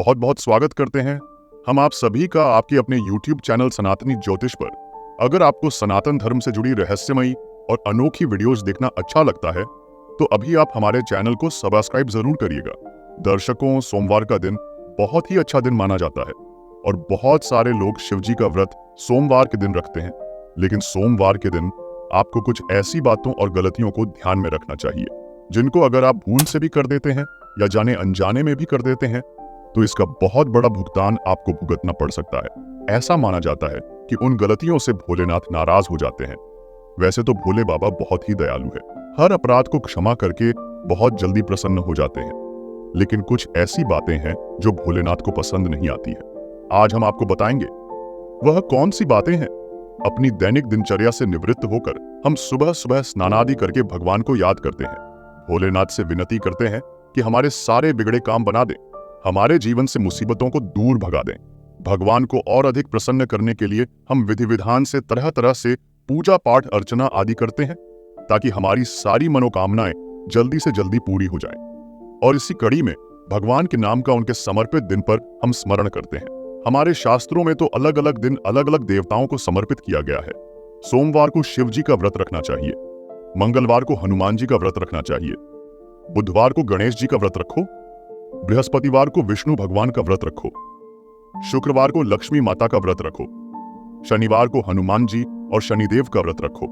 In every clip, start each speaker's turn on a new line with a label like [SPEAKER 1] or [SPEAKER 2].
[SPEAKER 1] बहुत बहुत स्वागत करते हैं हम आप सभी का आपके अपने YouTube चैनल सनातनी ज्योतिष पर। अगर आपको सनातन धर्म से जुड़ी रहस्यमयी और अनोखी वीडियोस देखना अच्छा लगता है तो अभी आप हमारे चैनल को सब्सक्राइब जरूर करिएगा। दर्शकों, सोमवार का दिन बहुत ही अच्छा दिन माना जाता है और बहुत सारे लोग शिवजी का व्रत सोमवार के दिन रखते हैं। लेकिन सोमवार के दिन आपको कुछ ऐसी बातों और गलतियों को ध्यान में रखना चाहिए जिनको अगर आप भूल से भी कर देते हैं या जाने अनजाने में भी कर देते हैं तो इसका बहुत बड़ा भुगतान आपको भुगतना पड़ सकता है। ऐसा माना जाता है कि उन गलतियों से भोलेनाथ नाराज हो जाते हैं। वैसे तो भोले बाबा बहुत ही दयालु है, हर अपराध को क्षमा करके बहुत जल्दी प्रसन्न हो जाते हैं। लेकिन कुछ ऐसी बातें हैं जो भोलेनाथ को पसंद नहीं आती है। आज हम आपको बताएंगे वह कौन सी बातें हैं। अपनी दैनिक दिनचर्या से निवृत्त होकर हम सुबह सुबह स्नानादि करके भगवान को याद करते हैं, भोलेनाथ से विनती करते हैं कि हमारे सारे बिगड़े काम बना दें, हमारे जीवन से मुसीबतों को दूर भगा दें। भगवान को और अधिक प्रसन्न करने के लिए हम विधि विधान से तरह तरह से पूजा पाठ अर्चना आदि करते हैं ताकि हमारी सारी मनोकामनाएं जल्दी से जल्दी पूरी हो जाएं। और इसी कड़ी में भगवान के नाम का उनके समर्पित दिन पर हम स्मरण करते हैं। हमारे शास्त्रों में तो अलग अलग दिन अलग अलग देवताओं को समर्पित किया गया है। सोमवार को शिव जी का व्रत रखना चाहिए, मंगलवार को हनुमान जी का व्रत रखना चाहिए, बुधवार को गणेश जी का व्रत रखो, बृहस्पतिवार को विष्णु भगवान का व्रत रखो, शुक्रवार को लक्ष्मी माता का व्रत रखो, शनिवार को हनुमान जी और शनिदेव का व्रत रखो,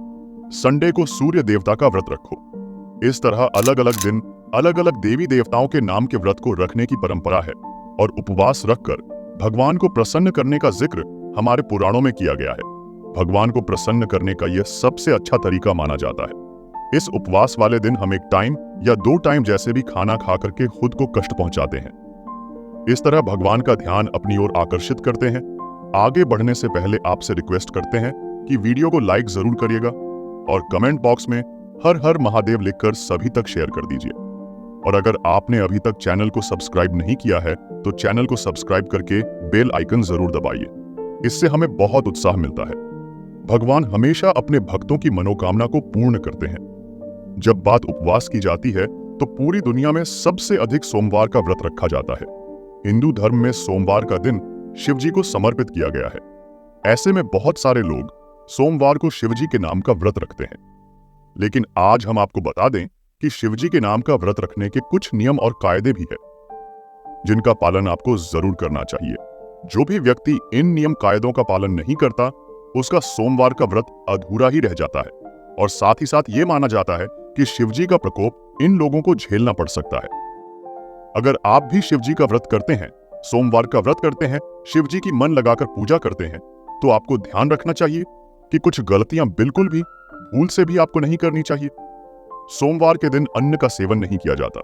[SPEAKER 1] संडे को सूर्य देवता का व्रत रखो। इस तरह अलग अलग दिन अलग अलग देवी देवताओं के नाम के व्रत को रखने की परंपरा है और उपवास रखकर भगवान को प्रसन्न करने का जिक्र हमारे पुराणों में किया गया है। भगवान को प्रसन्न करने का यह सबसे अच्छा तरीका माना जाता है। इस उपवास वाले दिन हम एक टाइम या 2 टाइम जैसे भी खाना खा करके खुद को कष्ट पहुंचाते हैं। इस तरह भगवान का ध्यान अपनी ओर आकर्षित करते हैं। आगे बढ़ने से पहले आपसे रिक्वेस्ट करते हैं कि वीडियो को लाइक जरूर करिएगा और कमेंट बॉक्स में हर हर महादेव लिखकर सभी तक शेयर कर दीजिए। और अगर आपने अभी तक चैनल को सब्सक्राइब नहीं किया है तो चैनल को सब्सक्राइब करके बेल आइकन जरूर दबाइए, इससे हमें बहुत उत्साह मिलता है। भगवान हमेशा अपने भक्तों की मनोकामना को पूर्ण करते हैं। जब बात उपवास की जाती है तो पूरी दुनिया में सबसे अधिक सोमवार का व्रत रखा जाता है। हिंदू धर्म में सोमवार का दिन शिवजी को समर्पित किया गया है। ऐसे में बहुत सारे लोग सोमवार को शिवजी के नाम का व्रत रखते हैं। लेकिन आज हम आपको बता दें कि शिवजी के नाम का व्रत रखने के कुछ नियम और कायदे भी है जिनका पालन आपको जरूर करना चाहिए। जो भी व्यक्ति इन नियम कायदों का पालन नहीं करता उसका सोमवार का व्रत अधूरा ही रह जाता है और साथ ही साथ ये माना जाता है कि शिवजी का प्रकोप इन लोगों को झेलना पड़ सकता है। अगर आप भी शिवजी का व्रत करते हैं, सोमवार का व्रत करते हैं, शिवजी की मन लगाकर पूजा करते हैं तो आपको ध्यान रखना चाहिए कि कुछ गलतियां बिल्कुल भी भूल से भी आपको नहीं करनी चाहिए। सोमवार के दिन अन्न का सेवन नहीं किया जाता,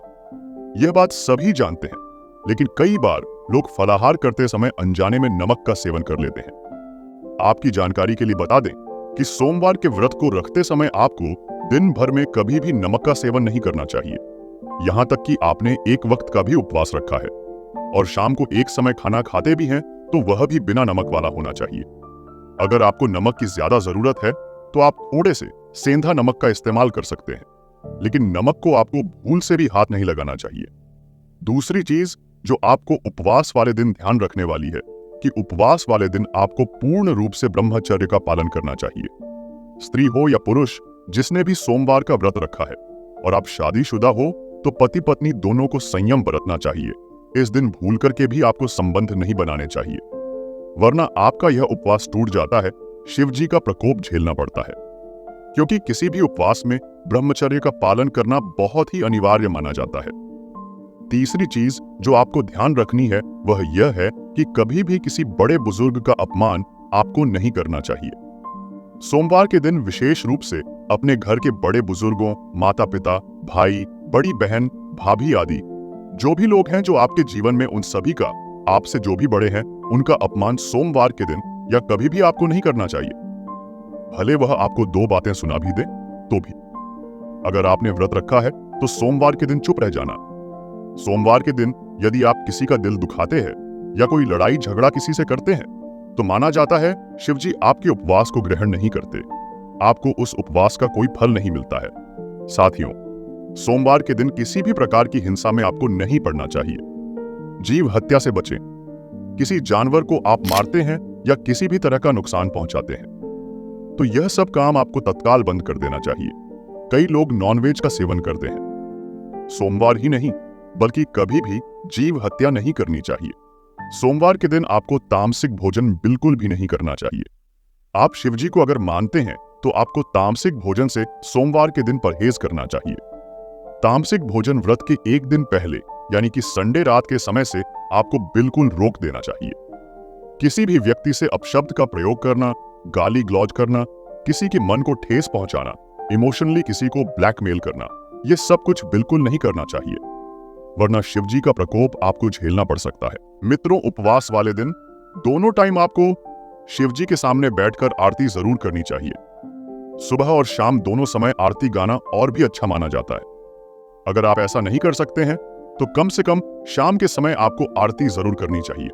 [SPEAKER 1] यह बात सभी जानते हैं, लेकिन कई बार लोग फलाहार करते समय अनजाने में नमक का सेवन कर लेते हैं। आपकी जानकारी के लिए बता दें कि सोमवार के व्रत को रखते समय आपको दिन भर में कभी भी नमक का सेवन नहीं करना चाहिए। यहां तक कि आपने एक वक्त का भी उपवास रखा है और शाम को एक समय खाना खाते भी हैं तो वह भी बिना नमक वाला होना चाहिए। अगर आपको नमक की ज्यादा जरूरत है तो आप थोड़े से सेंधा नमक का इस्तेमाल कर सकते हैं, लेकिन नमक को आपको भूल से भी हाथ नहीं लगाना चाहिए। दूसरी चीज जो आपको उपवास वाले दिन ध्यान रखने वाली है कि उपवास वाले दिन आपको पूर्ण रूप से ब्रह्मचर्य का पालन करना चाहिए। स्त्री हो या पुरुष, जिसने भी सोमवार का व्रत रखा है और आप शादीशुदा हो तो पति पत्नी दोनों को संयम बरतना चाहिए। इस दिन भूल करके भी आपको संबंध नहीं बनाने चाहिए, वरना आपका यह उपवास टूट जाता है, शिव जी का प्रकोप झेलना पड़ता है। क्योंकि किसी भी उपवास में ब्रह्मचर्य का पालन करना बहुत ही अनिवार्य माना जाता है। तीसरी चीज जो आपको ध्यान रखनी है वह यह है कि कभी भी किसी बड़े बुजुर्ग का अपमान आपको नहीं करना चाहिए। सोमवार के दिन विशेष रूप से अपने घर के बड़े बुजुर्गों, माता पिता, भाई, बड़ी बहन, भाभी आदि जो भी लोग हैं जो आपके जीवन में, उन सभी का, आपसे जो भी बड़े हैं, उनका अपमान सोमवार के दिन या कभी भी आपको नहीं करना चाहिए। भले वह आपको 2 बातें सुना भी दे तो भी। अगर आपने व्रत रखा है तो सोमवार के दिन चुप रह जाना। सोमवार के दिन यदि आप किसी का दिल दुखाते हैं या कोई लड़ाई झगड़ा किसी से करते हैं तो माना जाता है शिवजी आपके उपवास को ग्रहण नहीं करते, आपको उस उपवास का कोई फल नहीं मिलता है। साथियों, सोमवार के दिन किसी भी प्रकार की हिंसा में आपको नहीं पड़ना चाहिए। जीव हत्या से बचें। किसी जानवर को आप मारते हैं या किसी भी तरह का नुकसान पहुंचाते हैं तो यह सब काम आपको तत्काल बंद कर देना चाहिए। कई लोग नॉनवेज का सेवन करते हैं। सोमवार ही नहीं बल्कि कभी भी जीव हत्या नहीं करनी चाहिए। सोमवार के दिन आपको तामसिक भोजन बिल्कुल भी नहीं करना चाहिए। आप शिवजी को अगर मानते हैं तो आपको तामसिक भोजन से सोमवार के दिन परहेज करना चाहिए। तामसिक भोजन व्रत के एक दिन पहले यानी कि संडे रात के समय से आपको बिल्कुल रोक देना चाहिए। किसी भी व्यक्ति से अपशब्द का प्रयोग करना, गाली ग्लौज करना, किसी के मन को ठेस पहुंचाना, इमोशनली किसी को ब्लैकमेल करना, ये सब कुछ बिल्कुल नहीं करना चाहिए, वरना शिवजी का प्रकोप आपको झेलना पड़ सकता है। मित्रों, उपवास वाले दिन दोनों टाइम आपको शिवजी के सामने बैठकर आरती जरूर करनी चाहिए। सुबह और शाम दोनों समय आरती गाना और भी अच्छा माना जाता है। अगर आप ऐसा नहीं कर सकते हैं तो कम से कम शाम के समय आपको आरती जरूर करनी चाहिए।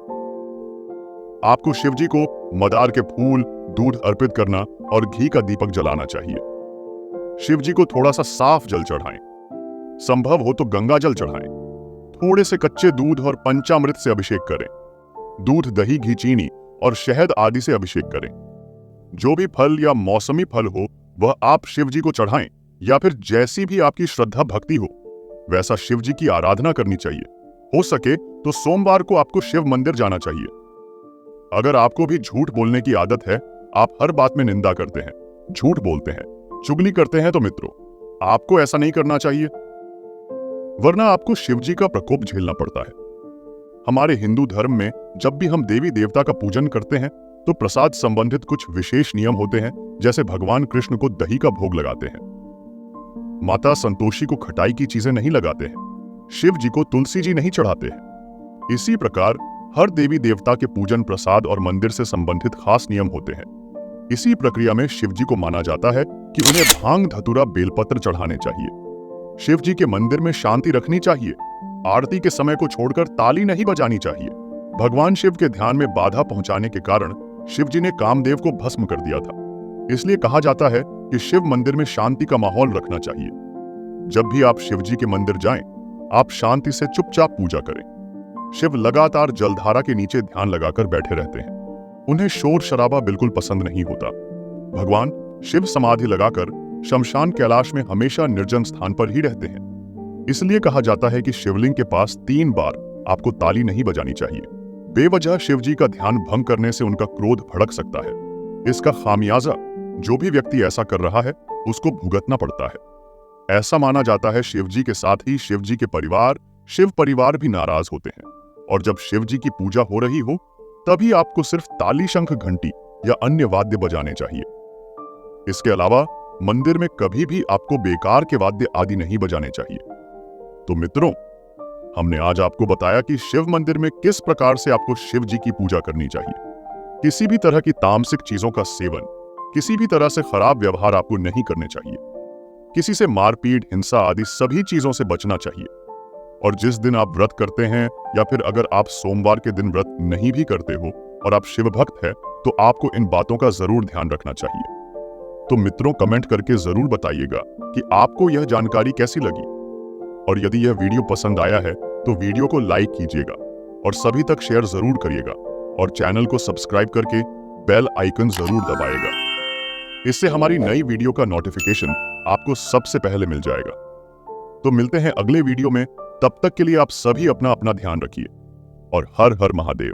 [SPEAKER 1] आपको शिवजी को मदार के फूल, दूध अर्पित करना और घी का दीपक जलाना चाहिए। शिवजी को थोड़ा सा साफ जल चढ़ाएं। संभव हो तो गंगा जल चढ़ाएं। थोड़े से कच्चे दूध और पंचामृत से अभिषेक करें। दूध, दही, घी, चीनी और शहद आदि से अभिषेक करें। जो भी फल या मौसमी फल हो वह आप शिवजी को चढ़ाएं या फिर जैसी भी आपकी श्रद्धा भक्ति हो वैसा शिवजी की आराधना करनी चाहिए। हो सके तो सोमवार को आपको शिव मंदिर जाना चाहिए। अगर आपको भी झूठ बोलने की आदत है, आप हर बात में निंदा करते हैं, झूठ बोलते हैं, चुगली करते हैं तो मित्रों आपको ऐसा नहीं करना चाहिए, वरना आपको शिवजी का प्रकोप झेलना पड़ता है। हमारे हिंदू धर्म में जब भी हम देवी देवता का पूजन करते हैं तो प्रसाद संबंधित कुछ विशेष नियम होते हैं। जैसे भगवान कृष्ण को दही का भोग लगाते हैं, माता संतोषी को खटाई की चीजें नहीं लगाते हैं, शिव जी को तुलसी जी नहीं चढ़ाते हैं। इसी प्रकार हर देवी देवता के पूजन, प्रसाद और मंदिर से संबंधित खास नियम होते हैं। इसी प्रक्रिया में शिव जी को माना जाता है कि उन्हें भांग, धतूरा, बेलपत्र चढ़ाने चाहिए। शिव जी के मंदिर में शांति रखनी चाहिए। आरती के समय को छोड़कर ताली नहीं बजानी चाहिए। भगवान शिव के ध्यान में बाधा पहुंचाने के कारण शिव जी ने कामदेव को भस्म कर दिया था। इसलिए कहा जाता है कि शिव मंदिर में शांति का माहौल रखना चाहिए। जब भी आप शिव जी के मंदिर जाएं, आप शांति से चुपचाप पूजा करें। शिव लगातार जलधारा के नीचे ध्यान लगाकर बैठे रहते हैं। उन्हें शोर शराबा बिल्कुल पसंद नहीं होता। भगवान शिव समाधि लगाकर शमशान कैलाश में हमेशा निर्जन स्थान पर ही रहते हैं। इसलिए कहा जाता है कि शिवलिंग के पास 3 बार आपको ताली नहीं बजानी चाहिए। बेवजह शिव जी का ध्यान भंग करने से उनका क्रोध भड़क सकता है। इसका खामियाजा जो भी व्यक्ति ऐसा कर रहा है उसको भुगतना पड़ता है। ऐसा माना जाता है शिव जी के साथ ही शिव जी के परिवार, शिव परिवार भी नाराज होते हैं। और जब शिव जी की पूजा हो रही हो तभी आपको सिर्फ ताली, शंख, घंटी या अन्य वाद्य बजाने चाहिए। इसके अलावा मंदिर में कभी भी आपको बेकार के वाद्य आदि नहीं बजाने चाहिए। तो मित्रों, हमने आज आपको बताया कि शिव मंदिर में किस प्रकार से आपको शिव जी की पूजा करनी चाहिए। किसी भी तरह की तामसिक चीजों का सेवन, किसी भी तरह से खराब व्यवहार आपको नहीं करने चाहिए। किसी से मारपीट, हिंसा आदि सभी चीजों से बचना चाहिए। और जिस दिन आप व्रत करते हैं या फिर अगर आप सोमवार के दिन व्रत नहीं भी करते हो और आप शिव भक्त है तो आपको इन बातों का जरूर ध्यान रखना चाहिए। तो मित्रों, कमेंट करके जरूर बताइएगा कि आपको यह जानकारी कैसी लगी। और यदि यह वीडियो पसंद आया है तो वीडियो को लाइक कीजिएगा और सभी तक शेयर जरूर करिएगा और चैनल को सब्सक्राइब करके बेल आइकन जरूर दबाएगा। इससे हमारी नई वीडियो का नोटिफिकेशन आपको सबसे पहले मिल जाएगा। तो मिलते हैं अगले वीडियो में। तब तक के लिए आप सभी अपना ध्यान रखिए और हर हर महादेव।